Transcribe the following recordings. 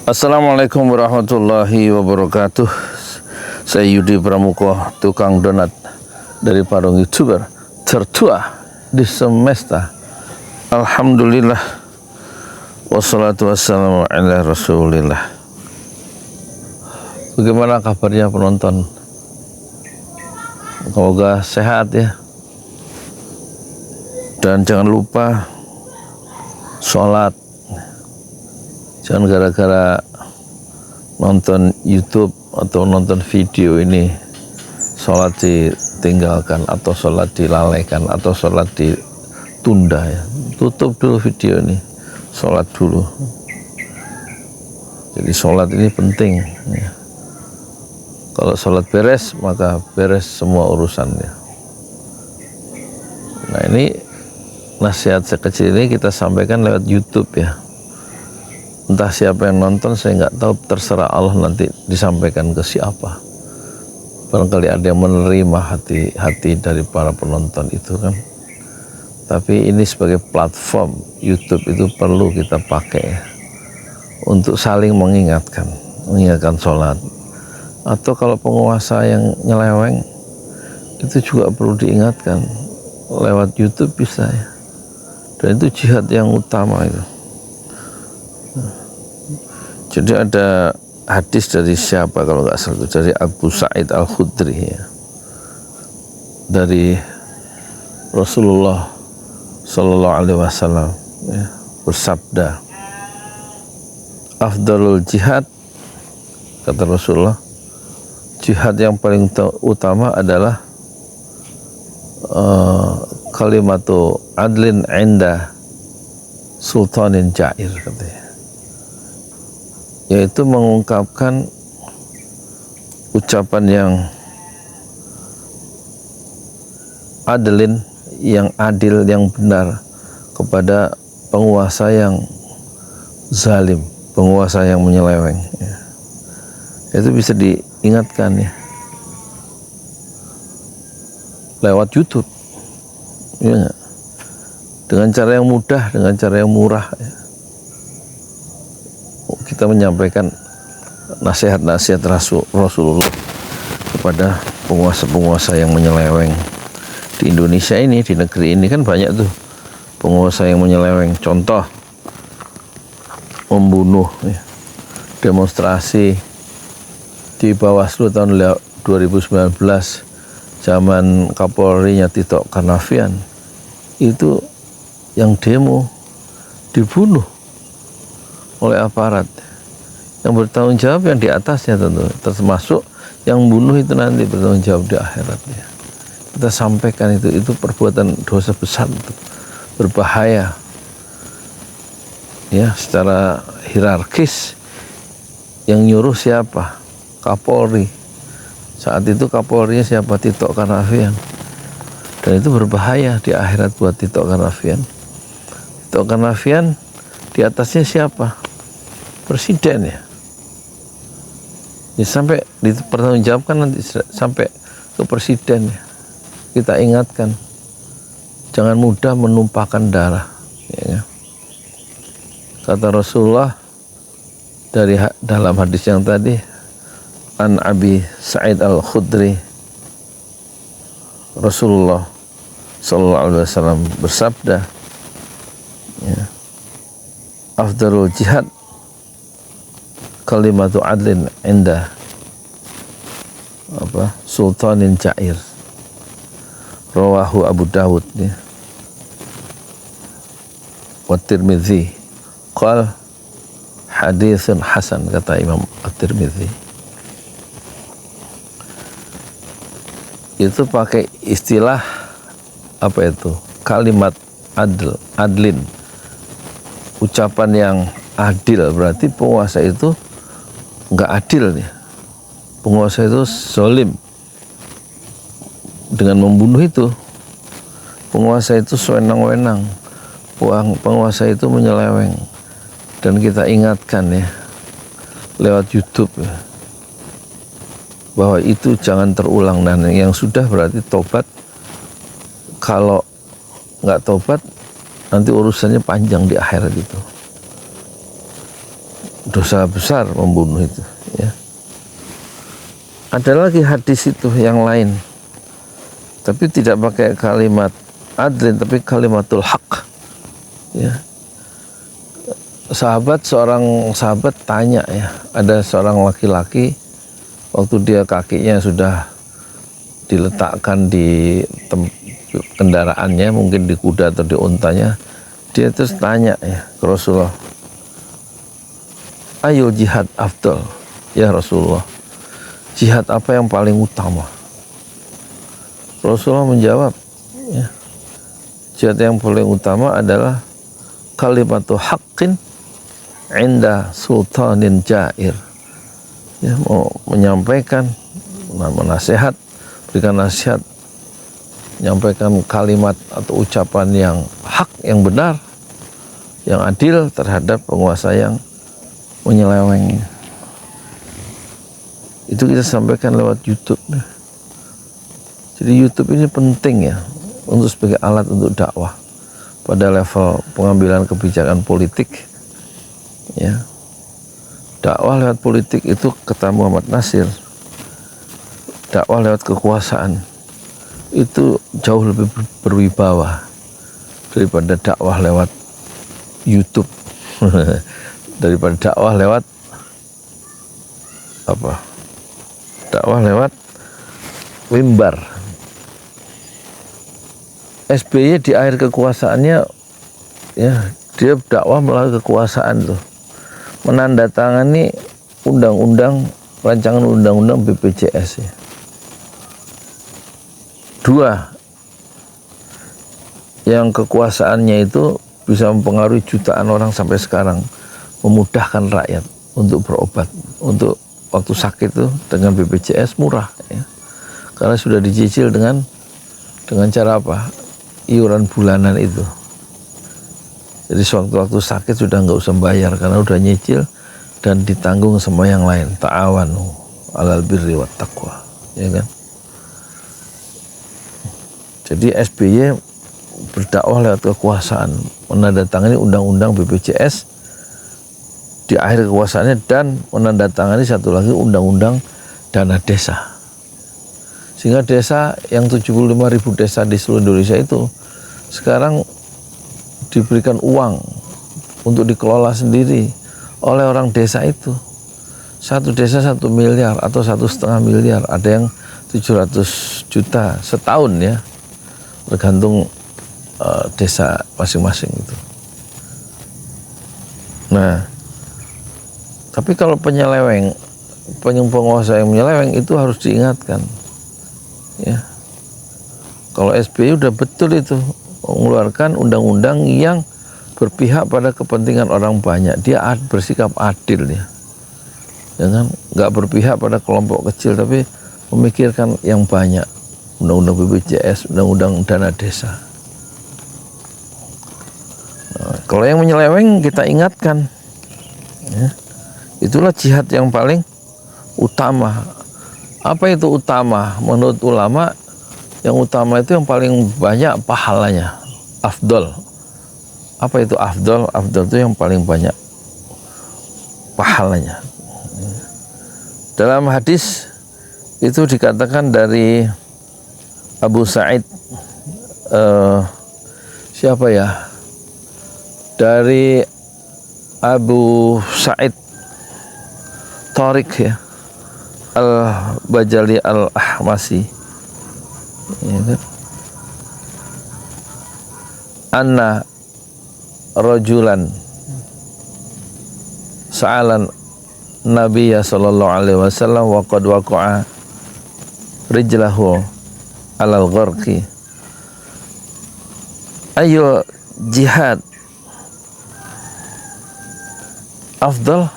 Assalamualaikum warahmatullahi wabarakatuh. Saya Yudi Pramuko, tukang donat dari Parung YouTuber tertua di semesta. Alhamdulillah, wassalatu wassalamu ala rasulillah. Bagaimana kabarnya penonton? Semoga sehat ya. Dan jangan lupa sholat. Jangan gara-gara nonton YouTube atau nonton video ini sholat ditinggalkan atau sholat dilalaikan atau sholat ditunda ya. Tutup dulu video ini, sholat dulu. Jadi sholat ini penting ya. Kalau sholat beres, maka beres semua urusannya. Nah, ini nasihat sekecil ini kita sampaikan lewat YouTube ya. Entah siapa yang nonton, saya nggak tahu, terserah Allah nanti disampaikan ke siapa. Barangkali ada yang menerima hati dari para penonton itu kan. Tapi ini sebagai platform YouTube itu perlu kita pakai ya, untuk saling mengingatkan sholat. Atau kalau penguasa yang nyeleweng, itu juga perlu diingatkan lewat YouTube bisa ya. Dan itu jihad yang utama itu. Jadi ada hadis dari siapa kalau nggak salah, dari Abu Sa'id Al-Khudri ya, dari Rasulullah Sallallahu Alaihi Wasallam ya, bersabda, afdalul jihad, kata Rasulullah, jihad yang paling utama adalah kalimatu adlin inda sultanin jair, katanya, yaitu mengungkapkan ucapan yang adilin, yang adil, yang benar kepada penguasa yang zalim, penguasa yang menyeleweng ya. Itu bisa diingatkan ya lewat YouTube ya, dengan cara yang mudah, dengan cara yang murah ya. Kita menyampaikan nasihat-nasihat Rasulullah kepada penguasa-penguasa yang menyeleweng. Di Indonesia ini, di negeri ini kan banyak tuh penguasa yang menyeleweng. Contoh, membunuh ya, demonstrasi di Bawaslu tahun 2019 zaman Kapolrinya Tito Karnavian, itu yang demo dibunuh oleh aparat. Yang bertanggung jawab yang di atasnya tentu, termasuk yang bunuh itu nanti bertanggung jawab di akhiratnya. Kita sampaikan itu perbuatan dosa besar, itu berbahaya ya. Secara hierarkis yang nyuruh siapa? Kapolri. Saat itu Kapolrinya siapa? Tito Karnavian. Dan itu berbahaya di akhirat buat Tito Karnavian. Tito Karnavian di atasnya siapa? Presiden ya. Sampai dipertanggungjawabkan nanti sampai ke presiden ya. Kita ingatkan, jangan mudah menumpahkan darah ya. Kata Rasulullah dalam hadis yang tadi, an Abi Sa'id Al-Khudri, Rasulullah Sallallahu Alaihi Wasallam bersabda ya, afdalul jihad kalimatu adlin inda sultanin jair. Rawahu Abu Dawud ya, wa Tirmidzi, qal haditsun hasan, kata Imam At-Tirmidzi. Itu pakai istilah apa itu? Kalimat adlin, ucapan yang adil. Berarti penguasa itu nggak adil ya. Penguasa itu zalim dengan membunuh itu. Penguasa itu sewenang-wenang. Penguasa itu menyeleweng. Dan kita ingatkan ya lewat YouTube ya, bahwa itu jangan terulang. Dan yang sudah berarti tobat. Kalau nggak tobat, nanti urusannya panjang di akhirat itu. dosa besar membunuh itu, ya. Ada lagi hadis itu yang lain, tapi tidak pakai kalimat adlin, tapi kalimatul haq, ya. Seorang sahabat tanya, ya, ada seorang laki-laki waktu dia kakinya sudah diletakkan di kendaraannya, mungkin di kuda atau di untanya, dia terus tanya, ya, ke Rasulullah, ayul jihad afdal, ya Rasulullah, jihad apa yang paling utama? Rasulullah menjawab, ya, jihad yang paling utama adalah kalimatu haqqin inda sultanin jair, ya, mau menyampaikan nasihat, berikan nasihat, menyampaikan kalimat atau ucapan yang hak, yang benar, yang adil terhadap penguasa yang menyeleweng. Itu kita sampaikan lewat YouTube. Jadi YouTube ini penting, ya, untuk sebagai alat untuk dakwah pada level pengambilan kebijakan politik, ya. Dakwah lewat politik itu kata Muhammad Nasir, dakwah lewat kekuasaan itu jauh lebih berwibawa daripada dakwah lewat YouTube, daripada dakwah lewat apa? Dakwah lewat mimbar. SBY di akhir kekuasaannya, ya, dia dakwah melalui kekuasaan tuh, menandatangani rancangan undang-undang BPJS, ya. 2, yang kekuasaannya itu bisa mempengaruhi jutaan orang sampai sekarang, memudahkan rakyat untuk berobat, untuk waktu sakit itu dengan BPJS murah, ya. Karena sudah dicicil dengan cara apa? Iuran bulanan itu. Jadi sewaktu-waktu sakit sudah nggak usah bayar karena udah nyicil dan ditanggung sama yang lain. Ta'awanu 'alal birri wat taqwa, ya kan? Jadi SBY berdakwah lewat kekuasaan, menandatangani undang-undang BPJS di akhir kekuasaannya dan menandatangani satu lagi undang-undang dana desa. Sehingga desa yang 75.000 desa di seluruh Indonesia itu sekarang diberikan uang untuk dikelola sendiri oleh orang desa itu. Satu desa 1 miliar atau 1,5 miliar, ada yang 700 juta setahun, ya, tergantung desa masing-masing itu. Nah, tapi kalau penyeleweng, penguasa yang menyeleweng itu harus diingatkan, ya. Kalau SBY udah betul itu mengeluarkan undang-undang yang berpihak pada kepentingan orang banyak, dia bersikap adil, ya, jangan nggak berpihak pada kelompok kecil tapi memikirkan yang banyak. Undang-undang BPJS, undang-undang dana desa. Nah, kalau yang menyeleweng kita ingatkan, ya, itulah jihad yang paling utama. Apa itu utama? Menurut ulama, yang utama itu yang paling banyak pahalanya, afdol. Apa itu afdol? Afdol itu yang paling banyak pahalanya. Dalam hadis itu dikatakan dari Abu Sa'id, siapa ya? Dari Abu Sa'id Tariq, ya, Al-Bajali Al-Ahmasi, ya kan? Anna rajulan sa'alan Nabiya sallallahu alaihi wasallam wa qad waqa'a rijlahu alal gharqi ayo jihad afdal.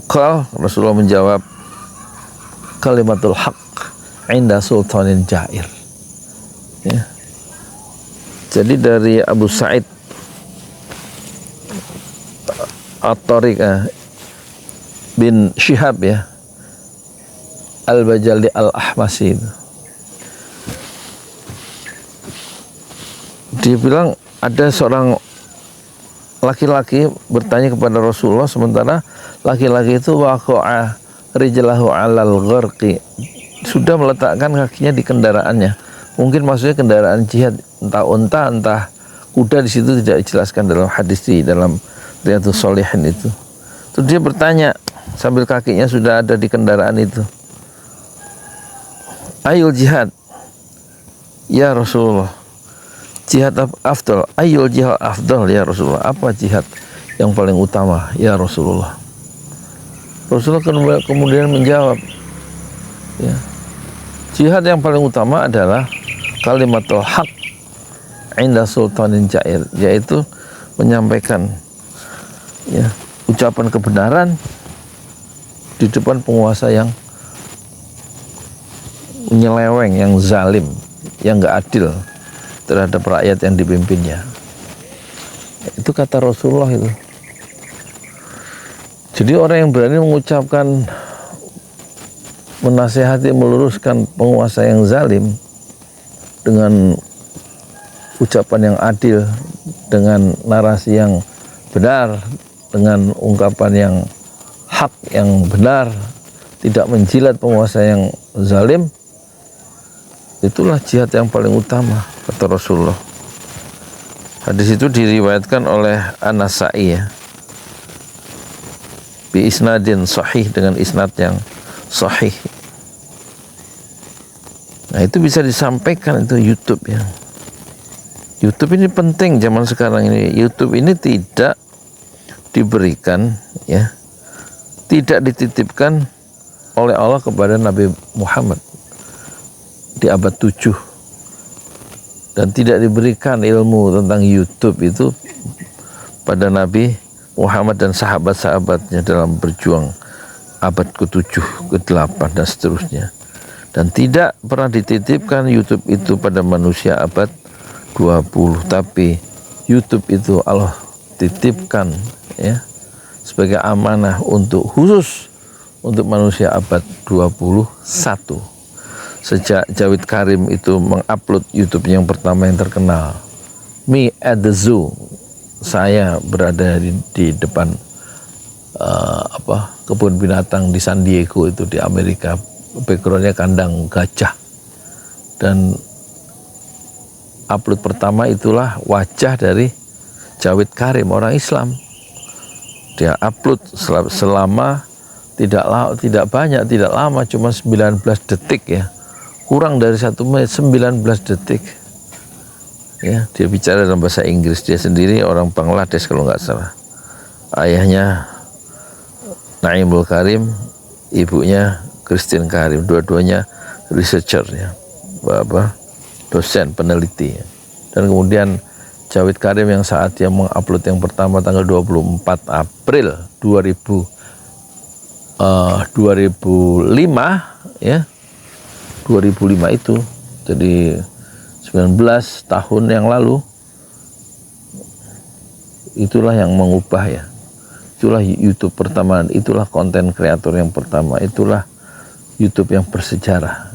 Qal, Rasulullah menjawab, kalimatul haq inda sultanin jair, ya. Jadi dari Abu Sa'id At-Tariq bin Syihab, ya, Al-Bajali Al-Ahmasi, dia bilang ada seorang laki-laki bertanya kepada Rasulullah, sementara laki-laki itu waqa'a rijlahu 'alal gharqi, sudah meletakkan kakinya di kendaraannya. Mungkin maksudnya kendaraan jihad, entah unta, entah kuda, di situ tidak dijelaskan dalam hadis di dalam Riyadhus Shalihin itu. Terus dia bertanya sambil kakinya sudah ada di kendaraan itu, ayul jihad ya Rasulullah, jihad afdal, ayul jihad afdal ya Rasulullah, apa jihad yang paling utama ya Rasulullah. Rasulullah kemudian menjawab, ya, jihad yang paling utama adalah kalimatul haq inda sultanin jair, yaitu menyampaikan, ya, ucapan kebenaran di depan penguasa yang menyeleweng, yang zalim, yang gak adil terhadap rakyat yang dipimpinnya. Itu kata Rasulullah itu. Jadi orang yang berani mengucapkan, menasehati, meluruskan penguasa yang zalim dengan ucapan yang adil, dengan narasi yang benar, dengan ungkapan yang hak, yang benar, tidak menjilat penguasa yang zalim, itulah jihad yang paling utama, kata Rasulullah. Hadis itu diriwayatkan oleh An-Nasa'i, ya, bi isnadin sahih, dengan isnad yang sahih. Nah, itu bisa disampaikan, itu YouTube, ya. YouTube ini penting zaman sekarang ini. YouTube ini tidak diberikan, ya, tidak dititipkan oleh Allah kepada Nabi Muhammad di abad 7, dan tidak diberikan ilmu tentang YouTube itu pada Nabi Muhammad dan sahabat-sahabatnya dalam berjuang abad ke-7, ke-8 dan seterusnya. Dan tidak pernah dititipkan YouTube itu pada manusia abad 20, tapi YouTube itu Allah titipkan, ya, sebagai amanah untuk khusus untuk manusia abad 21. Sejak Jawid Karim itu mengupload YouTube yang pertama yang terkenal, Me at the Zoo, saya berada di depan kebun binatang di San Diego itu di Amerika, backgroundnya kandang gajah, dan upload pertama itulah wajah dari Jawid Karim, orang Islam. Dia upload selama tidak banyak, tidak lama, cuma 19 detik, ya, kurang dari 1 menit, 19 detik, ya. Dia bicara dalam bahasa Inggris. Dia sendiri orang Bangladesh kalau nggak salah, ayahnya Naimul Karim, ibunya Christine Karim, dua-duanya researcher, ya, dosen, peneliti. Dan kemudian Jawid Karim yang saat dia mengupload yang pertama tanggal 24 April 2005, ya, 2005 itu, jadi 19 tahun yang lalu, itulah yang mengubah, ya, itulah YouTube pertama, itulah konten kreator yang pertama, itulah YouTube yang bersejarah.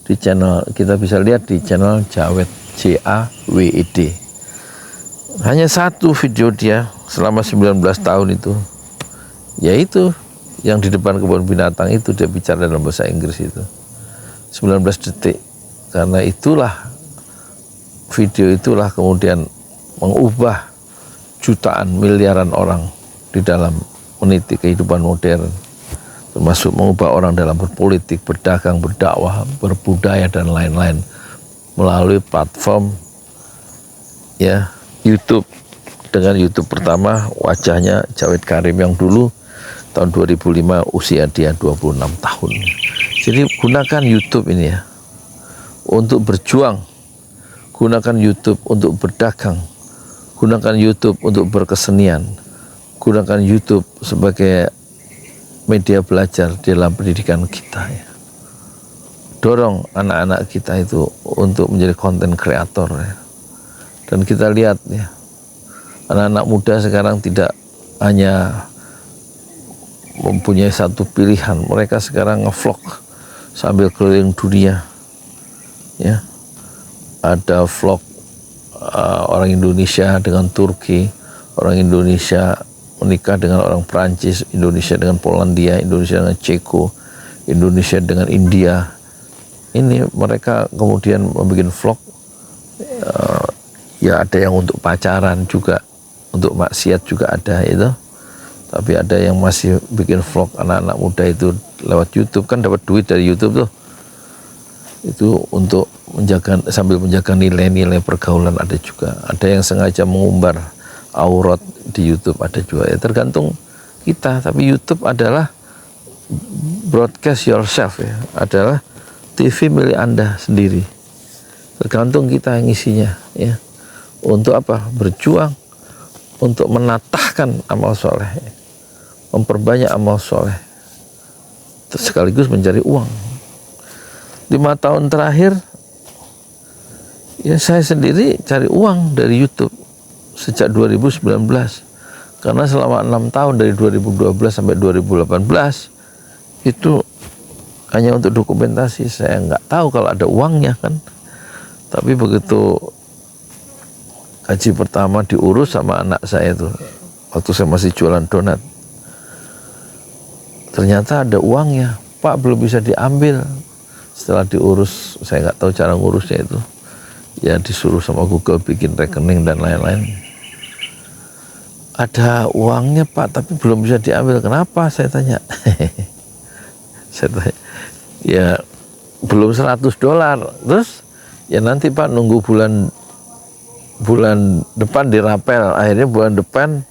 Di channel, kita bisa lihat di channel Jawed, JAWED. Hanya satu video dia selama 19 tahun itu, yaitu yang di depan kebun binatang itu, dia bicara dalam bahasa Inggris itu 19 detik. Karena itulah, video itulah kemudian mengubah jutaan, miliaran orang di dalam meniti kehidupan modern, termasuk mengubah orang dalam berpolitik, berdagang, berdakwah, berbudaya, dan lain-lain melalui platform, ya, YouTube. Dengan YouTube pertama wajahnya Jawid Karim yang dulu tahun 2005 usia dia 26 tahun. Jadi gunakan YouTube ini, ya, untuk berjuang, gunakan YouTube untuk berdagang, gunakan YouTube untuk berkesenian, gunakan YouTube sebagai media belajar dalam pendidikan kita, ya. Dorong anak-anak kita itu untuk menjadi konten kreator, ya. Dan kita lihat, ya, anak-anak muda sekarang tidak hanya mempunyai satu pilihan, mereka sekarang ngevlog sambil keliling dunia, ya. Ada vlog orang Indonesia dengan Turki, orang Indonesia menikah dengan orang Perancis, Indonesia dengan Polandia, Indonesia dengan Ceko, Indonesia dengan India. Ini mereka kemudian membuat vlog, ya ada yang untuk pacaran juga, untuk maksiat juga ada itu. Tapi ada yang masih bikin vlog anak-anak muda itu lewat YouTube, kan dapat duit dari YouTube tuh. Itu untuk menjaga, sambil menjaga nilai-nilai pergaulan ada juga. Ada yang sengaja mengumbar aurat di YouTube ada juga. Ya tergantung kita, tapi YouTube adalah broadcast yourself ya, adalah TV milik Anda sendiri. Tergantung kita yang isinya ya. Untuk apa? Berjuang untuk menatahkan amal soleh, memperbanyak amal soleh, terus sekaligus mencari uang. 5 tahun terakhir ya saya sendiri cari uang dari YouTube sejak 2019, karena selama 6 tahun dari 2012 sampai 2018 itu hanya untuk dokumentasi. Saya nggak tahu kalau ada uangnya kan. Tapi begitu gaji pertama diurus sama anak saya itu, waktu saya masih jualan donat, ternyata ada uangnya. Pak, belum bisa diambil. Setelah diurus, saya nggak tahu cara ngurusnya itu. Ya disuruh sama Google bikin rekening dan lain-lain. Ada uangnya Pak, tapi belum bisa diambil. Kenapa? Saya tanya. Saya tanya, ya belum $100. Terus ya nanti Pak nunggu bulan depan dirapel. Akhirnya bulan depan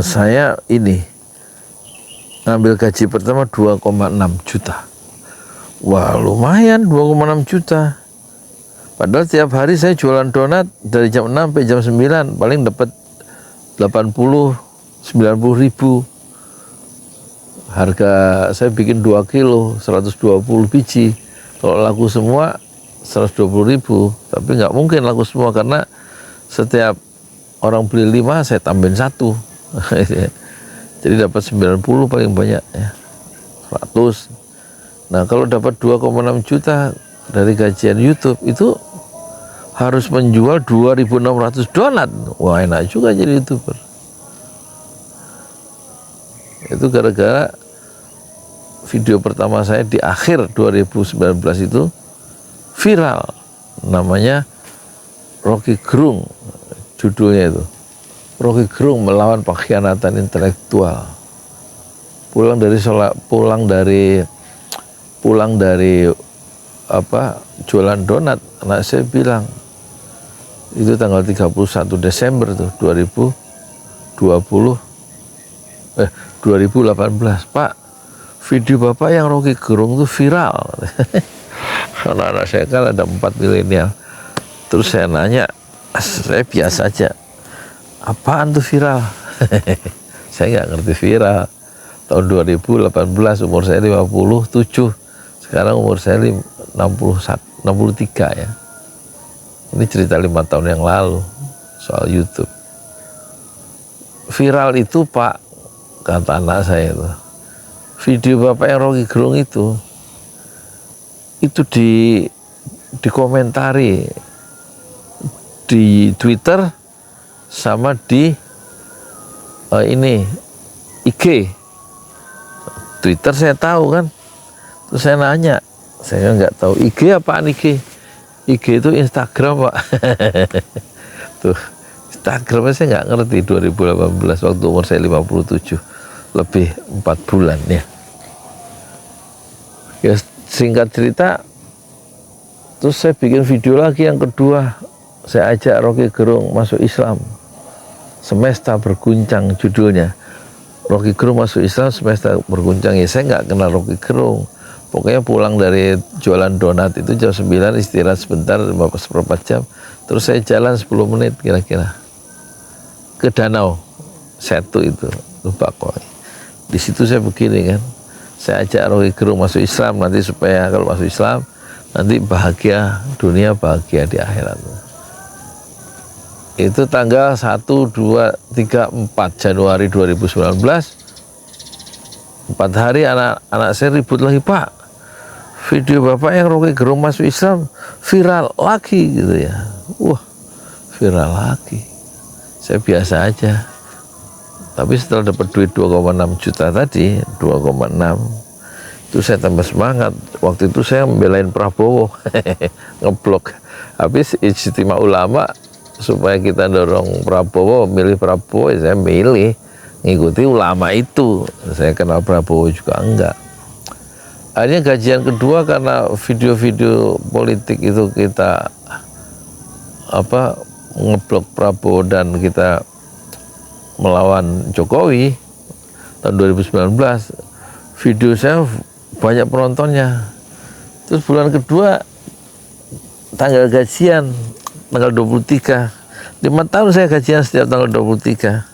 saya ini ngambil gaji pertama 2,6 juta. Wah lumayan 2,6 juta. Padahal tiap hari saya jualan donat dari jam 6 sampai jam 9, paling dapat 80-90 ribu. Harga saya bikin 2 kilo 120 biji. Kalau laku semua 120 ribu. Tapi nggak mungkin laku semua, karena setiap orang beli 5 saya tambahin 1. Jadi dapat 90 paling banyak ya, 100. Nah kalau dapat 2,6 juta dari gajian YouTube itu harus menjual 2.600 donat. Wah enak juga jadi YouTuber. Itu gara-gara video pertama saya di akhir 2019 itu viral. Namanya Rocky Gerung, judulnya itu. Rocky Gerung melawan pengkhianatan intelektual. Pulang dari jualan donat, anak saya bilang, itu tanggal 31 Desember tuh 2018, Pak, video Bapak yang Rocky Gerung itu viral. Karena anak saya kan ada 4 milenial. Terus saya nanya, saya biasa aja, apaan tuh viral? Saya nggak ngerti viral. Tahun 2018 umur saya 57, sekarang umur saya 63 ya. Ini cerita 5 tahun yang lalu soal YouTube. Viral itu Pak, kata anak saya itu, video Bapak yang Rocky Gerung itu dikomentari di Twitter sama di IG. Twitter saya tahu kan, terus saya nanya, saya nggak tahu IG apaan IG. IG itu Instagram Pak. Tuh Instagram saya nggak ngerti 2018 waktu umur saya 57, lebih 4 bulan ya. Ya singkat cerita, terus saya bikin video lagi yang kedua, saya ajak Rocky Gerung masuk Islam. Semesta berguncang judulnya. Rocky Gerung masuk Islam, semesta berguncang. Ya saya nggak kenal Rocky Gerung. Pokoknya pulang dari jualan donat itu jam 9, istirahat sebentar, seperempat jam. Terus saya jalan 10 menit kira-kira ke Danau Setu itu, lupa kok. Di situ saya begini kan, saya ajak Rocky Gerung masuk Islam, nanti supaya kalau masuk Islam nanti bahagia dunia, bahagia di akhirat. Itu tanggal 1, 2, 3, 4 Januari 2019. 4 hari anak saya ribut lagi, Pak, video Bapak yang Rocky Gerung masuk Islam viral lagi gitu ya. Wah, viral lagi. saya biasa aja. Tapi setelah dapat duit 2,6 juta tadi, 2,6, itu saya tambah semangat. Waktu itu saya membelain Prabowo, ngeblok. Habis ijtima ulama supaya kita dorong Prabowo, milih Prabowo, saya milih ngikuti ulama itu. Saya kenal Prabowo juga enggak. Akhirnya gajian kedua karena video-video politik itu kita ngeblok Prabowo dan kita melawan Jokowi tahun 2019, video saya banyak penontonnya. Terus bulan kedua tanggal gajian tanggal 23, 5 tahun saya gajian setiap tanggal 23.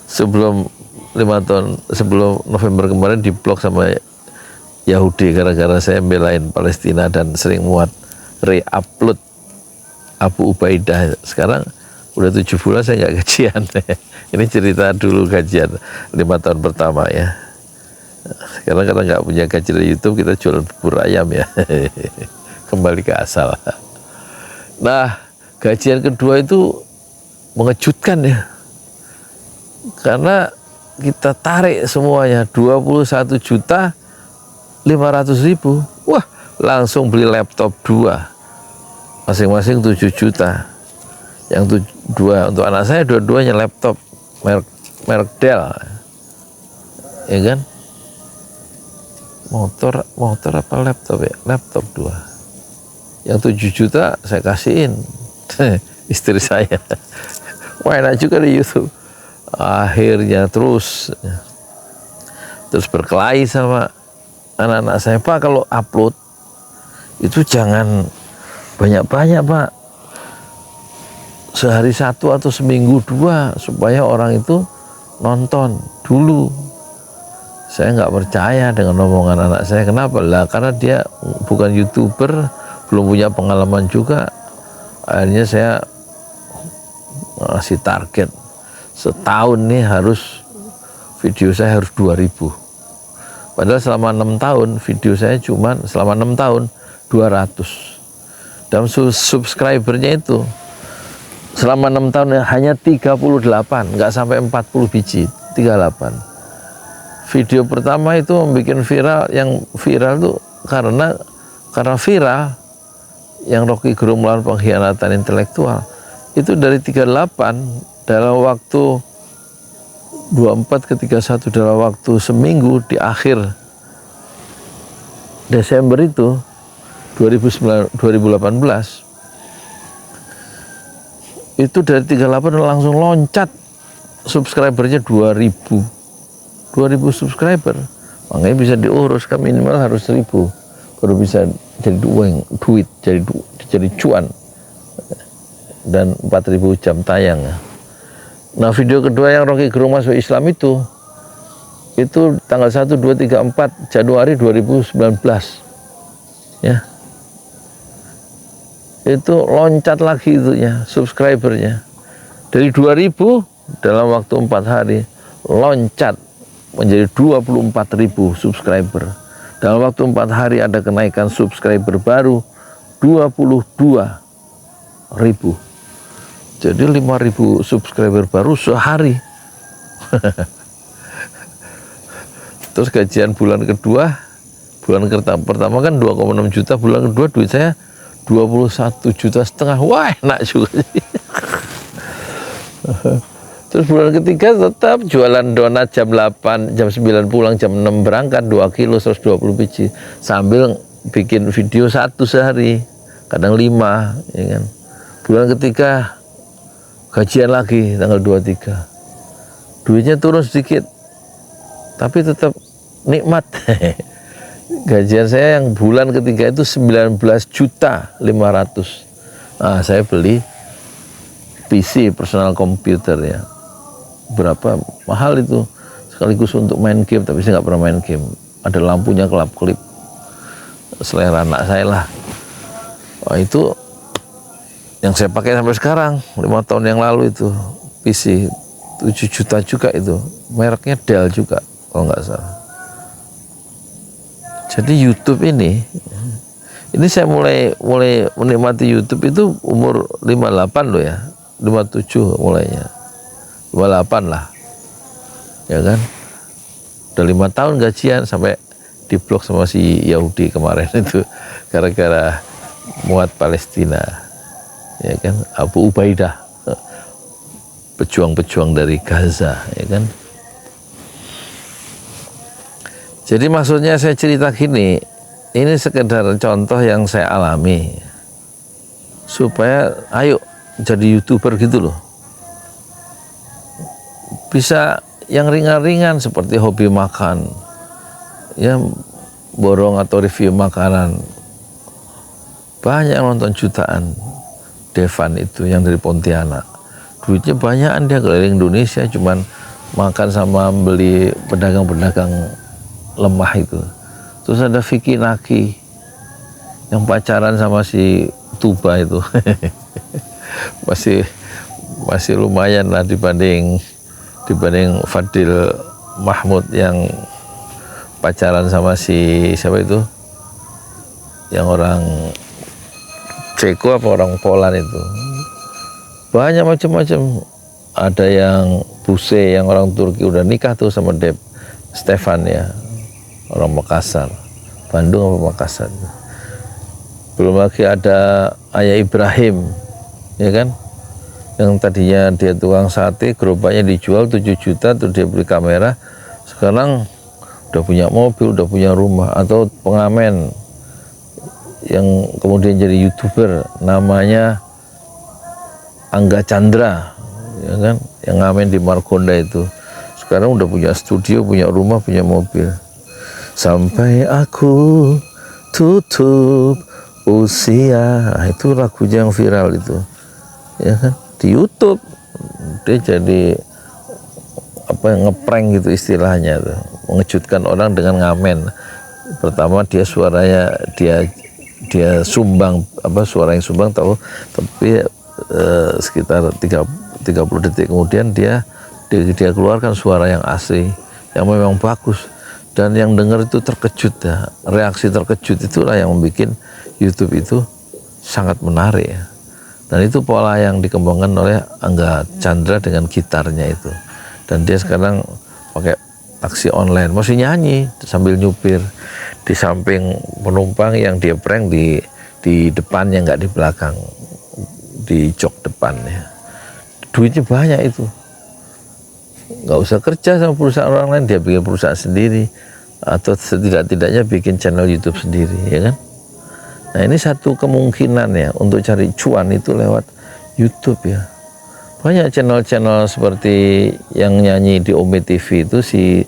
Sebelum 5 tahun sebelum November kemarin diblok sama Yahudi gara-gara saya belain Palestina dan sering muat re-upload Abu Ubaidah. Sekarang udah 7 bulan saya nggak gajian. Ini cerita dulu gajian 5 tahun pertama ya. Sekarang karena nggak punya gaji dari YouTube, kita jual bubur ayam ya. Kembali ke asal. Nah, gajian kedua itu mengejutkan ya. Karena kita tarik semuanya 21.500.000. Wah, langsung beli laptop 2. Masing-masing 7 juta. Yang 2 untuk anak saya, dua-duanya laptop merek Dell. Ya kan? Motor apa laptop ya? Laptop 2. Yang 7 juta saya kasihin istri saya. Wah, enak juga di YouTube. Akhirnya terus berkelahi sama anak-anak saya, Pak, kalau upload itu jangan banyak-banyak, Pak. Sehari 1 atau seminggu 2 supaya orang itu nonton dulu. Saya nggak percaya dengan omongan anak saya. Kenapa? Lah karena dia bukan YouTuber, belum punya pengalaman juga. Akhirnya saya ngasih target setahun nih harus video saya harus 2.000. Padahal selama 6 tahun video saya cuman selama 6 tahun 200. Dan subscribernya itu selama 6 tahun hanya 38, nggak sampai 40 biji, 38. Video pertama itu membuat viral, yang viral itu karena viral yang Rocky Gerung melawan pengkhianatan intelektual itu dari 38 dalam waktu 24 ke 31 dalam waktu seminggu di akhir Desember itu 2018 itu dari 38 langsung loncat subscribernya 2.000 subscriber. Makanya bisa diurus, kan minimal harus 1.000 baru bisa jadi duit, jadi cuan, dan 4.000 jam tayang. Nah, video kedua yang Rocky Gerung masuk Islam itu tanggal 1, 2, 3, 4 Januari 2019 ya. Itu loncat lagi itunya subscribernya dari 2.000 dalam waktu 4 hari loncat menjadi 24.000 subscriber. Dalam waktu 4 hari ada kenaikan subscriber baru 22.000. Jadi 5.000 subscriber baru sehari. Terus gajian bulan kedua, pertama kan 2,6 juta, bulan kedua duit saya 21,5 juta. Wah, enak juga. Terus bulan ketiga tetap jualan donat jam 8, jam 9 pulang, jam 6 berangkat, 2 kilo 120 biji sambil bikin video 1 sehari, kadang 5 ya kan. Bulan ketiga gajian lagi tanggal 23, duitnya turun sedikit tapi tetap nikmat. Gajian saya yang bulan ketiga itu 19.500.000. Nah, saya beli PC personal komputer ya. Berapa mahal itu, sekaligus untuk main game, tapi saya nggak pernah main game. Ada lampunya kelap-kelip, selera anak saya lah. Wah, itu yang saya pakai sampai sekarang, 5 tahun yang lalu itu PC 7 juta juga itu, mereknya Dell juga kalau nggak salah. Jadi YouTube ini saya mulai menikmati YouTube itu umur 58 loh ya, 57 mulainya. balapan lah, ya kan. Udah 5 tahun gajian sampai diblok sama si Yahudi kemarin itu gara-gara muat Palestina, ya kan. Abu Ubaidah, pejuang-pejuang dari Gaza, ya kan. Jadi maksudnya saya cerita gini, ini sekedar contoh yang saya alami, supaya ayo jadi YouTuber gitu loh. Bisa yang ringan-ringan seperti hobi makan, ya, borong atau review makanan. Banyak yang nonton jutaan. Devan itu yang dari Pontianak, duitnya banyakan, dia keliling Indonesia cuman makan sama beli pedagang-pedagang lemah itu. Terus ada Vicky Naki yang pacaran sama si Tuba itu. masih lumayan lah dibanding Fadil Mahmud yang pacaran sama si siapa itu, yang orang Ceko apa orang Poland itu. Banyak macam-macam. Ada yang Buse yang orang Turki udah nikah tuh sama Deb Stefan, ya, orang Makassar, Bandung apa Makassar. Belum lagi ada Ayah Ibrahim, ya kan, yang tadinya dia tukang sate, gerobaknya dijual 7 juta, terus dia beli kamera, sekarang udah punya mobil, udah punya rumah. Atau pengamen yang kemudian jadi YouTuber, namanya Angga Chandra, ya kan, yang ngamen di Margonda itu, sekarang udah punya studio, punya rumah, punya mobil. Sampai aku tutup usia, itu lagunya yang viral itu, ya kan, di YouTube. Dia jadi apa, ngeprank gitu istilahnya tuh, mengejutkan orang dengan ngamen. Pertama dia suaranya dia sumbang, apa, suara yang sumbang tahu, tapi sekitar 30 detik kemudian dia keluarkan suara yang asli yang memang bagus, dan yang dengar itu terkejut ya. Reaksi terkejut itulah yang membuat YouTube itu sangat menarik ya. Dan itu pola yang dikembangkan oleh Angga Chandra dengan gitarnya itu. Dan dia sekarang pakai taksi online, masih nyanyi sambil nyupir di samping penumpang yang dia prank di depannya, nggak di belakang, di jok depannya. Duitnya banyak itu, nggak usah kerja sama perusahaan orang lain, dia bikin perusahaan sendiri atau setidak-tidaknya bikin channel YouTube sendiri, ya kan. Nah, ini satu kemungkinan ya untuk cari cuan itu lewat YouTube ya. Banyak channel-channel seperti yang nyanyi di Ome TV itu, si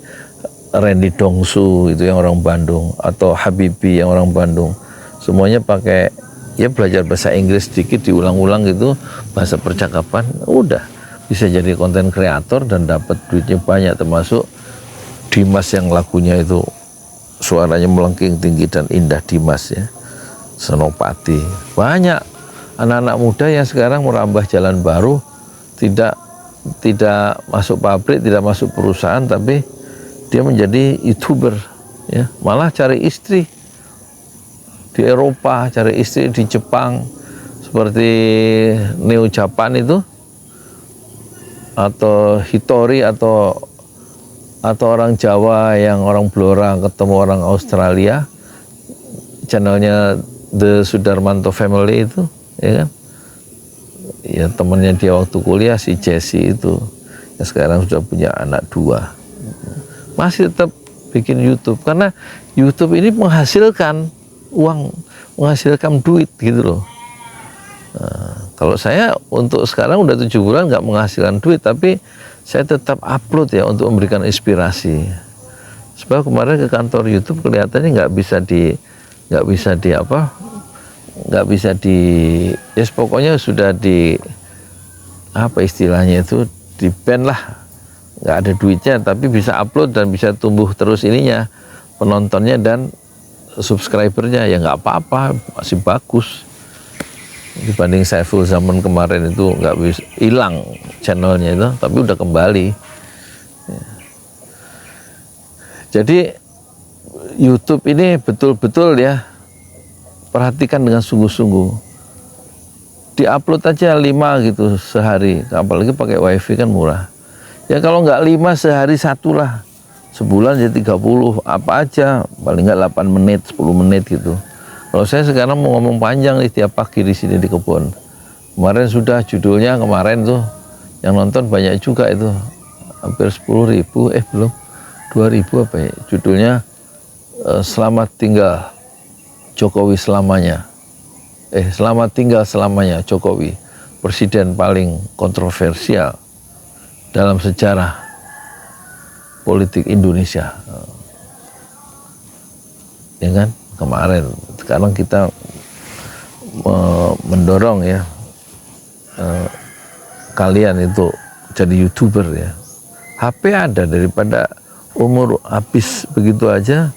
Randy Dongsu itu yang orang Bandung, atau Habibi yang orang Bandung, semuanya pakai, ya, belajar bahasa Inggris sedikit, diulang-ulang gitu, bahasa percakapan, udah bisa jadi konten kreator dan dapat duitnya banyak. Termasuk Dimas yang lagunya itu suaranya melengking tinggi dan indah, Dimas ya, Senopati. Banyak anak-anak muda yang sekarang merambah jalan baru, tidak masuk pabrik, tidak masuk perusahaan, tapi dia menjadi YouTuber ya, malah cari istri di Eropa, cari istri di Jepang seperti Neo Japan itu, atau Hitori, atau orang Jawa yang orang Blora ketemu orang Australia, channelnya The Sudarmanto Family itu, ya kan, ya, temannya dia waktu kuliah si Jesse itu, yang sekarang sudah punya anak 2, masih tetap bikin YouTube karena YouTube ini menghasilkan uang, menghasilkan duit gitu loh. Nah, kalau saya untuk sekarang udah 7 bulan nggak menghasilkan duit, tapi saya tetap upload ya untuk memberikan inspirasi. Sebab kemarin ke kantor YouTube kelihatannya nggak bisa di yes, pokoknya sudah di apa istilahnya itu, di ban lah, nggak ada duitnya, tapi bisa upload dan bisa tumbuh terus ininya, penontonnya dan subscribernya, ya nggak apa-apa, masih bagus dibanding Saiful Zaman kemarin itu nggak bisa, hilang channelnya itu, tapi udah kembali. Jadi YouTube ini betul-betul ya, perhatikan dengan sungguh-sungguh. Diupload aja 5 gitu sehari, apalagi pakai wifi kan murah. Ya kalau nggak 5 sehari 1 lah. Sebulan jadi 30, apa aja, paling nggak 8 menit, 10 menit gitu. Kalau saya sekarang mau ngomong panjang nih tiap pagi di sini di kebun. Kemarin sudah judulnya kemarin tuh, yang nonton banyak juga itu, hampir 10.000, belum, 2.000 apa ya, judulnya Selamat Tinggal Jokowi Selamanya. Selamat Tinggal Selamanya Jokowi, Presiden paling kontroversial dalam sejarah politik Indonesia. Ya kan, kemarin. Sekarang kita mendorong ya kalian itu jadi YouTuber ya. HP ada, daripada umur habis begitu aja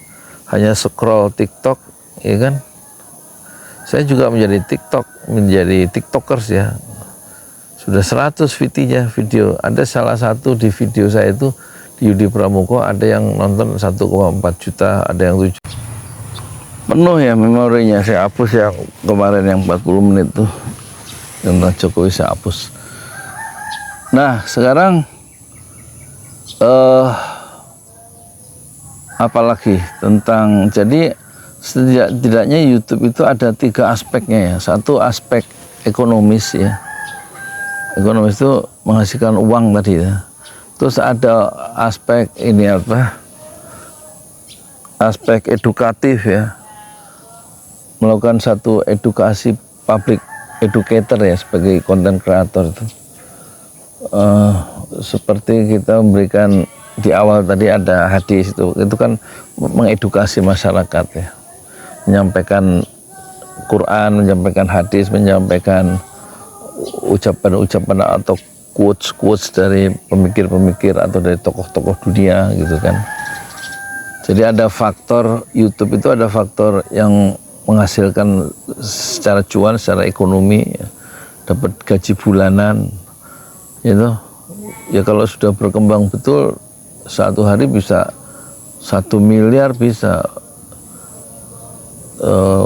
hanya scroll TikTok, ya kan. Saya juga menjadi TikTokers ya. Sudah 100 video. Ada salah satu di video saya itu di Yudi Pramuko, ada yang nonton 1,4 juta, ada yang 7. Penuh ya memorinya, saya hapus ya kemarin yang 40 menit tuh tentang Jokowi, saya hapus. Nah sekarang apalagi tentang, jadi setidaknya YouTube itu ada 3 aspeknya ya. Satu aspek ekonomis ya, ekonomis itu menghasilkan uang tadi ya. Terus ada aspek ini apa, aspek edukatif ya, melakukan satu edukasi, public educator ya, sebagai content creator itu. Seperti kita memberikan di awal tadi ada hadis itu kan mengedukasi masyarakat ya, menyampaikan Quran, menyampaikan hadis, menyampaikan ucapan-ucapan atau quotes dari pemikir-pemikir atau dari tokoh-tokoh dunia gitu kan. Jadi ada faktor YouTube itu, ada faktor yang menghasilkan secara cuan, secara ekonomi ya, dapat gaji bulanan gitu. Ya kalau sudah berkembang betul, satu hari bisa 1 miliar bisa.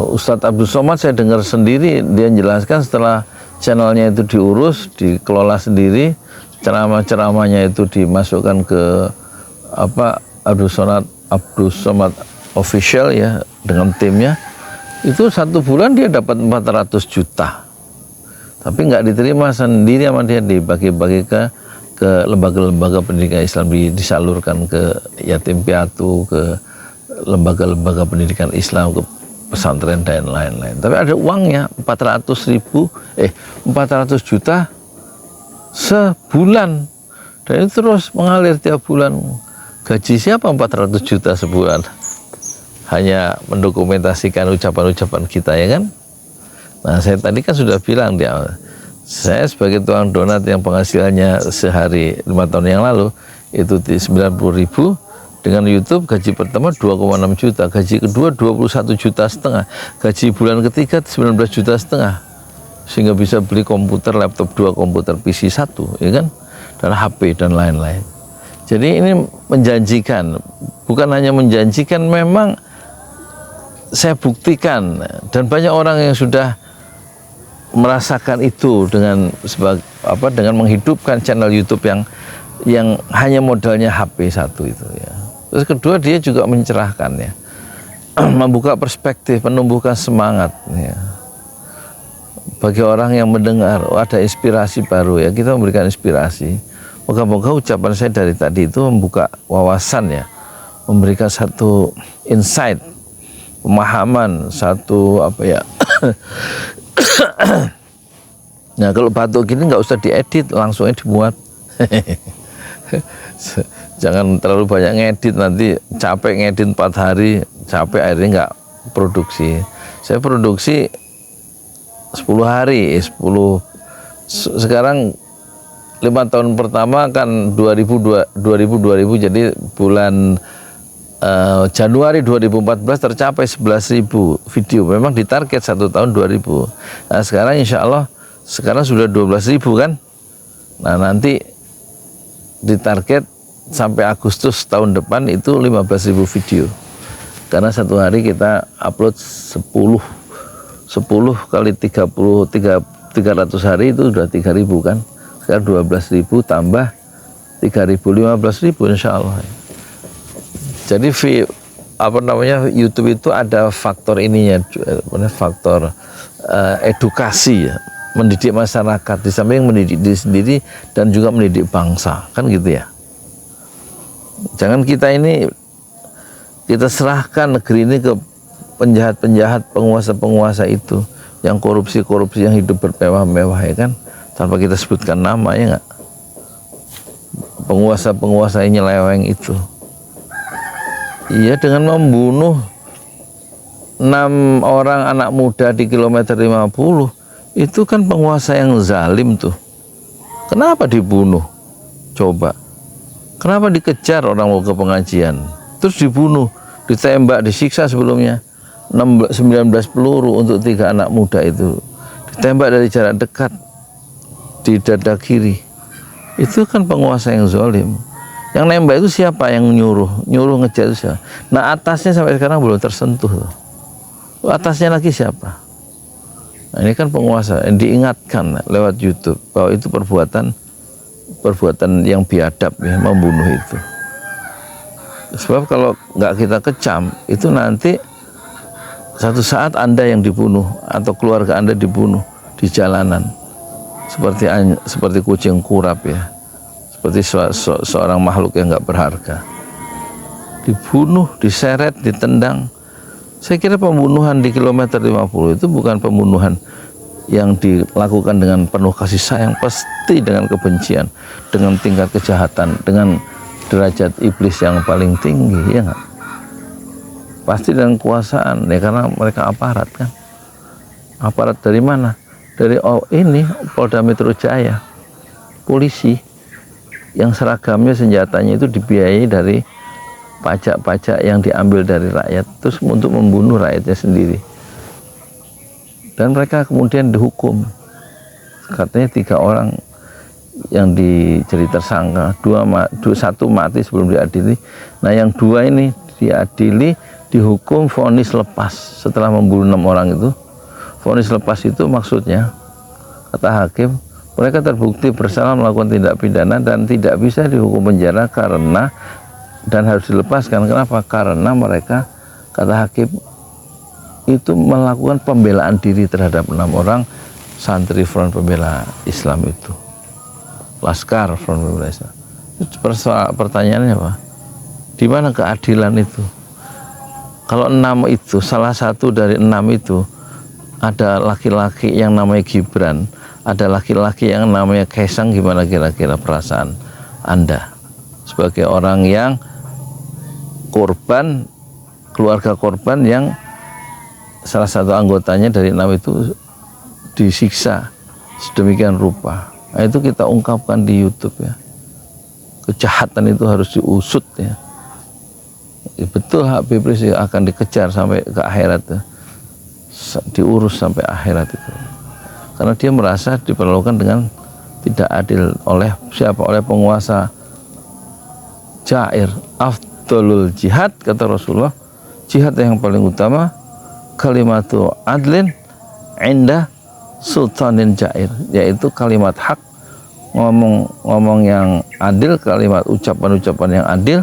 Ustadz Abdul Somad saya dengar sendiri, dia menjelaskan setelah channelnya itu diurus, dikelola sendiri, ceramah-ceramahnya itu dimasukkan ke apa, Abdul Somad official ya, dengan timnya, itu 1 bulan dia dapat 400 juta. Tapi nggak diterima sendiri sama dia, dibagi-bagi ke lembaga-lembaga pendidikan Islam, disalurkan ke yatim piatu, ke lembaga-lembaga pendidikan Islam, ke pesantren dan lain-lain. Tapi ada uangnya 400 juta sebulan, dan itu terus mengalir tiap bulan. Gaji siapa 400 juta sebulan? Hanya mendokumentasikan ucapan-ucapan kita ya kan. Nah saya tadi kan sudah bilang di awal, saya sebagai tukang donat yang penghasilannya sehari 5 tahun yang lalu itu di 90.000, dengan YouTube gaji pertama 2,6 juta, gaji kedua 21,5 juta, gaji bulan ketiga 19,5 juta, sehingga bisa beli komputer, laptop 2, komputer PC 1 ya kan, dan HP dan lain-lain. Jadi ini menjanjikan, bukan hanya menjanjikan, memang saya buktikan, dan banyak orang yang sudah merasakan itu dengan dengan menghidupkan channel YouTube yang hanya modalnya HP 1 itu ya. Terus kedua, dia juga mencerahkan ya, membuka perspektif, menumbuhkan semangat ya. Bagi orang yang mendengar, ada inspirasi baru ya, kita memberikan inspirasi. Moga-moga ucapan saya dari tadi itu membuka wawasan ya, memberikan satu insight, pemahaman, satu apa ya. Nah kalau batuk gini nggak usah diedit, langsung dimuat. Jangan terlalu banyak ngedit, nanti capek ngedit 4 hari, capek akhirnya nggak produksi. Saya produksi 10 hari, sekarang 5 tahun pertama kan 2000, jadi bulan Januari 2014 tercapai 11.000 video. Memang ditarget 1 tahun 2.000. Nah sekarang insya Allah sekarang sudah 12.000 kan. Nah nanti ditarget sampai Agustus tahun depan itu 15.000 video. Karena 1 hari kita upload 10 kali 300 hari itu sudah 3.000 kan. Sekarang 12.000 tambah 3.000, 15.000 insya Allah. Jadi YouTube itu ada faktor ininya, faktor edukasi ya, mendidik masyarakat, di samping mendidik diri sendiri dan juga mendidik bangsa, kan gitu ya. Jangan kita serahkan negeri ini ke penjahat-penjahat, penguasa-penguasa itu yang korupsi-korupsi, yang hidup bermewah-mewah, ya kan, tanpa kita sebutkan nama, ya enggak. Penguasa-penguasa yang nyeleweng itu, iya, dengan membunuh 6 orang anak muda di kilometer 50, itu kan penguasa yang zalim tuh. Kenapa dibunuh? Coba. Kenapa dikejar orang mau ke pengajian, terus dibunuh, ditembak, disiksa sebelumnya 19 peluru untuk 3 anak muda itu, ditembak dari jarak dekat di dada kiri. Itu kan penguasa yang zalim. Yang nembak itu siapa? Yang nyuruh ngejar itu siapa? Nah, atasnya sampai sekarang belum tersentuh. Atasnya lagi siapa? Nah, ini kan penguasa yang diingatkan lewat YouTube bahwa itu perbuatan yang biadab ya, membunuh itu. Sebab kalau nggak kita kecam, itu nanti satu saat Anda yang dibunuh atau keluarga Anda dibunuh di jalanan, seperti kucing kurap ya, seperti seorang makhluk yang nggak berharga, dibunuh, diseret, ditendang. Saya kira pembunuhan di kilometer 50 itu bukan pembunuhan yang dilakukan dengan penuh kasih sayang, pasti dengan kebencian, dengan tingkat kejahatan, dengan derajat iblis yang paling tinggi, ya nggak? Pasti dengan kekuasaan, ya, karena mereka aparat kan. Aparat dari mana? Dari Polda Metro Jaya, polisi yang seragamnya, senjatanya itu dibiayai dari pajak-pajak yang diambil dari rakyat, terus untuk membunuh rakyatnya sendiri. Dan mereka kemudian dihukum. Katanya 3 orang yang jadi tersangka, 1 mati sebelum diadili. Nah, yang 2 ini diadili, dihukum vonis lepas setelah membunuh 6 orang itu. Vonis lepas itu maksudnya, kata hakim, mereka terbukti bersalah melakukan tindak pidana dan tidak bisa dihukum penjara dan harus dilepaskan. Kenapa? Karena mereka, kata hakim, itu melakukan pembelaan diri terhadap 6 orang santri Front Pembela Islam itu, Laskar Front Pembela Islam. Pertanyaannya apa? Di mana keadilan itu? Kalau 6 itu, salah satu dari 6 itu ada laki-laki yang namanya Gibran, ada laki-laki yang namanya Kaisang, gimana kira-kira perasaan Anda sebagai orang yang korban, keluarga korban yang salah satu anggotanya dari 6 itu disiksa sedemikian rupa? Nah, itu kita ungkapkan di YouTube ya. Kejahatan itu harus diusut ya. Betul, Habib Rizik akan dikejar sampai ke akhirat ya. Diurus sampai akhirat itu, karena dia merasa diperlakukan dengan tidak adil oleh siapa? Oleh penguasa Jair. Afdalul jihad, kata Rasulullah, jihad yang paling utama kalimatu adlin inda sultanin Jair, yaitu kalimat hak, ngomong yang adil, kalimat ucapan-ucapan yang adil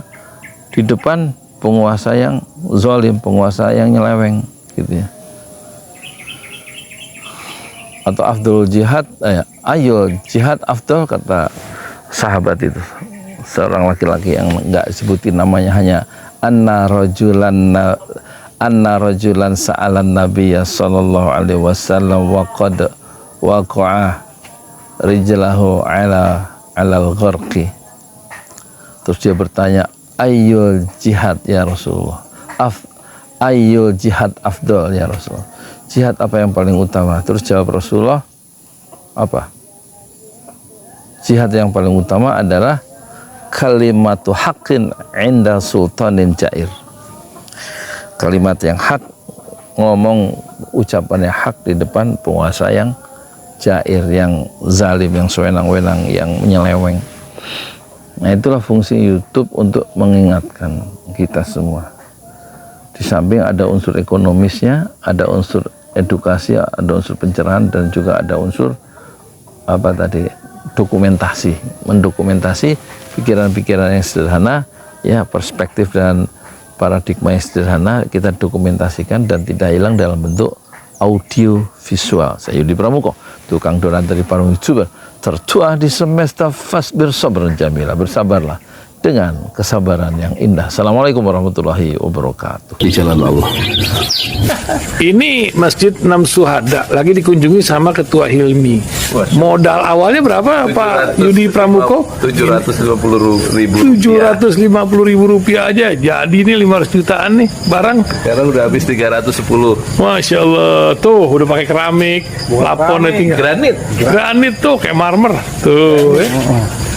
di depan penguasa yang zalim, penguasa yang nyeleweng, gitu ya. Atau afdalul jihad, ayo jihad afdal, kata sahabat itu, seorang laki-laki yang nggak sebutin namanya, hanya anna rajulan sa'alan nabiyya sallallahu alaihi wasallam wa qad waqa'a rijlahu alal gharqi. Terus dia bertanya, ayyul jihad ya Rasulullah, ayyul jihad afdal ya Rasulullah, jihad apa yang paling utama? Terus jawab Rasulullah, apa? Jihad yang paling utama adalah kalimatu haqqin inda sultanin Jair. Kalimat yang hak, ngomong ucapan yang hak di depan penguasa yang Jair, yang zalim, yang sewenang-wenang, yang menyeleweng. Nah, itulah fungsi YouTube untuk mengingatkan kita semua. Di samping ada unsur ekonomisnya, ada unsur edukasi, ada unsur pencerahan, dan juga ada unsur dokumentasi, mendokumentasi pikiran-pikiran yang sederhana, ya perspektif dan paradigma yang sederhana kita dokumentasikan dan tidak hilang dalam bentuk audio visual. Saya Yudi Pramuko, tukang donat dari para YouTuber tertua di semesta Fasbir Sabran Jamila. Bersabarlah dengan kesabaran yang indah. Assalamualaikum warahmatullahi wabarakatuh. Di jalan Allah. Ini Masjid Enam Syuhada lagi dikunjungi sama Ketua Hilmi. Modal awalnya berapa Pak Yudi Pramuko? 750.000 Rp750.000 aja. Jadi ini 500 jutaan nih barang. Sekarang udah habis 310. Masya Allah, tuh udah pakai keramik, plafonnya tinggal granit tuh kayak marmer tuh.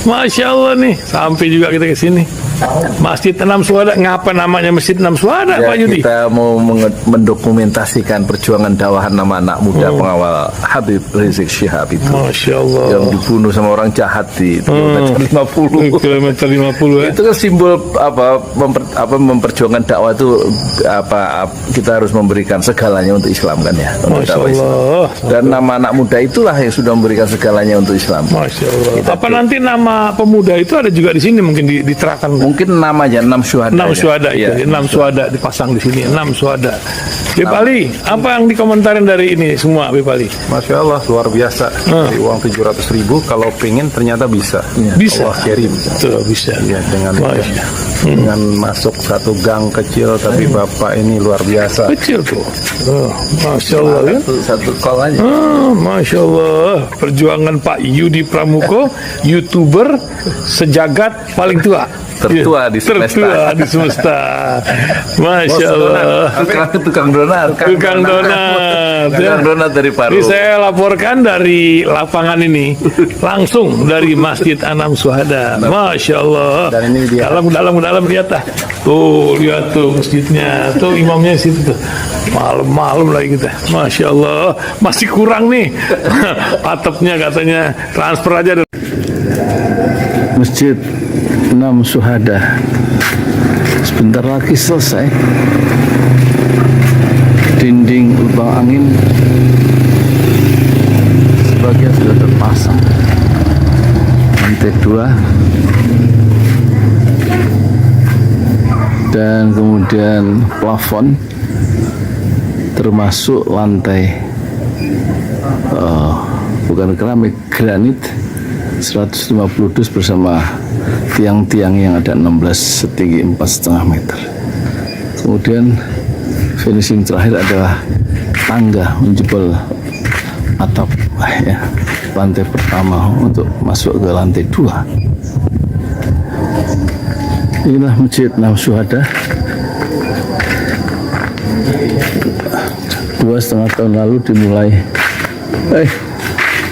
Masya Allah nih, sampai juga kita ke sini. Masjid Enam Syuhada, ngapa namanya Masjid Enam Syuhada, Ya, Pak Yudi? kita mau mendokumentasikan perjuangan dakwah nama anak muda pengawal Habib Rizik Syihab itu. Masya Allah. Yang dibunuh sama orang jahat di kilometer 50. Kilometer 50 ya. Itu kan simbol memperjuangkan dakwah itu kita harus memberikan segalanya untuk Islam kan ya. Untuk Masya dakwah Islam. Allah. Dan nama anak muda itulah yang sudah memberikan segalanya untuk Islam. Masya Allah. Apa nanti nama pemuda itu ada juga di sini mungkin diterangkan? Mungkin namanya Enam Syuhada. Enam aja. Syuhada itu, Iya. 6 Syuhada dipasang di sini, 6 Syuhada. Bipali, apa yang dikomentarin dari ini semua, Bipali? Masya Allah, luar biasa. Dari uang 700.000, kalau pengen ternyata bisa. Bisa. Allah kirim. Tuh, bisa. Ya, dengan masuk satu gang kecil, tapi Bapak ini luar biasa. Kecil tuh. Oh, Masya Allah ya. Satu call aja. Masya Allah, perjuangan Pak Yudi Pramuko, YouTuber sejagat paling tua. Tertua di semesta. Tertua di semesta. Masya Allah. Tukang donat. Tukang donat. Tukang donat dari Paru. Ini saya laporkan dari lapangan ini, langsung dari Masjid Enam Syuhada. Masya Allah. Dan ini dia. Dalam lihat dah. Tuh, lihat tuh masjidnya. Tuh imamnya di situ tuh. Malam-malam lagi kita. Masya Allah. Masih kurang nih. Atapnya katanya transfer aja dulu. Masjid Enam Syuhada sebentar lagi selesai. Dinding lubang angin sebagian sudah terpasang. Lantai 2 dan kemudian plafon termasuk lantai bukan keramik, granit 150 dus bersama tiang-tiang yang ada 16 setinggi 4,5 meter. Kemudian finishing terakhir adalah tangga menjebol atap ya, lantai pertama untuk masuk ke lantai 2. Inilah Masjid Enam Syuhada. 2,5 tahun lalu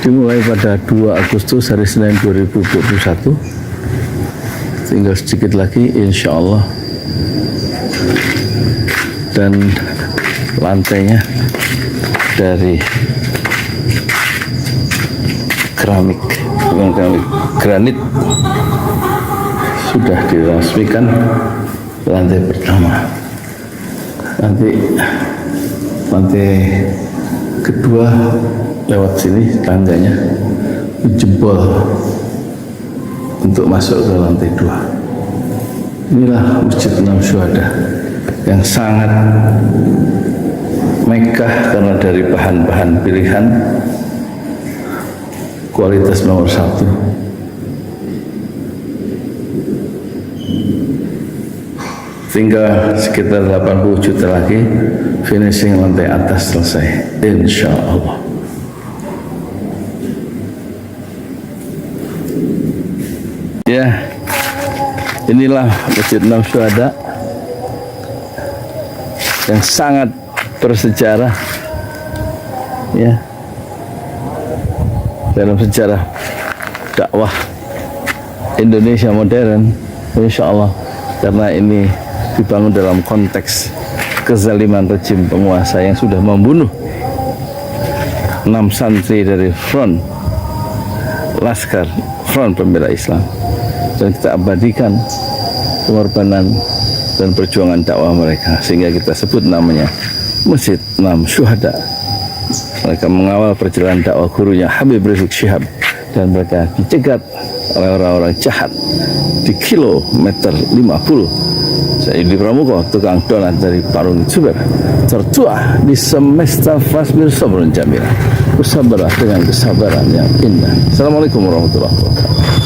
dimulai pada 2 Agustus hari Senin 2021. Tinggal sedikit lagi insya Allah. Dan lantainya dari keramik, bukan keramik, granit sudah diresmikan lantai pertama. Nanti lantai kedua lewat sini tangganya jebol untuk masuk ke lantai 2. Inilah Masjid Enam Syuhada yang sangat megah karena dari bahan-bahan pilihan kualitas nomor 1. Tinggal sekitar 80 juta lagi finishing lantai atas selesai insya Allah. Ya, inilah Masjid Enam Syuhada yang sangat bersejarah ya dalam sejarah dakwah Indonesia modern insya Allah, karena ini dibangun dalam konteks kezaliman rejim penguasa yang sudah membunuh 6 santri dari front Laskar Front Pembela Islam, dan kita abadikan pengorbanan dan perjuangan dakwah mereka sehingga kita sebut namanya Masjid Enam Syuhada. Mereka mengawal perjalanan dakwah gurunya Habib Rizik Syihab dan mereka dicegat oleh orang-orang jahat di kilometer 50. Saya Yudi Pramuko, tukang donat dari Parung Juber, tertua di semesta fasbir sabrun jamila. Bersabarlah dengan kesabaran yang indah. Assalamualaikum warahmatullahi wabarakatuh.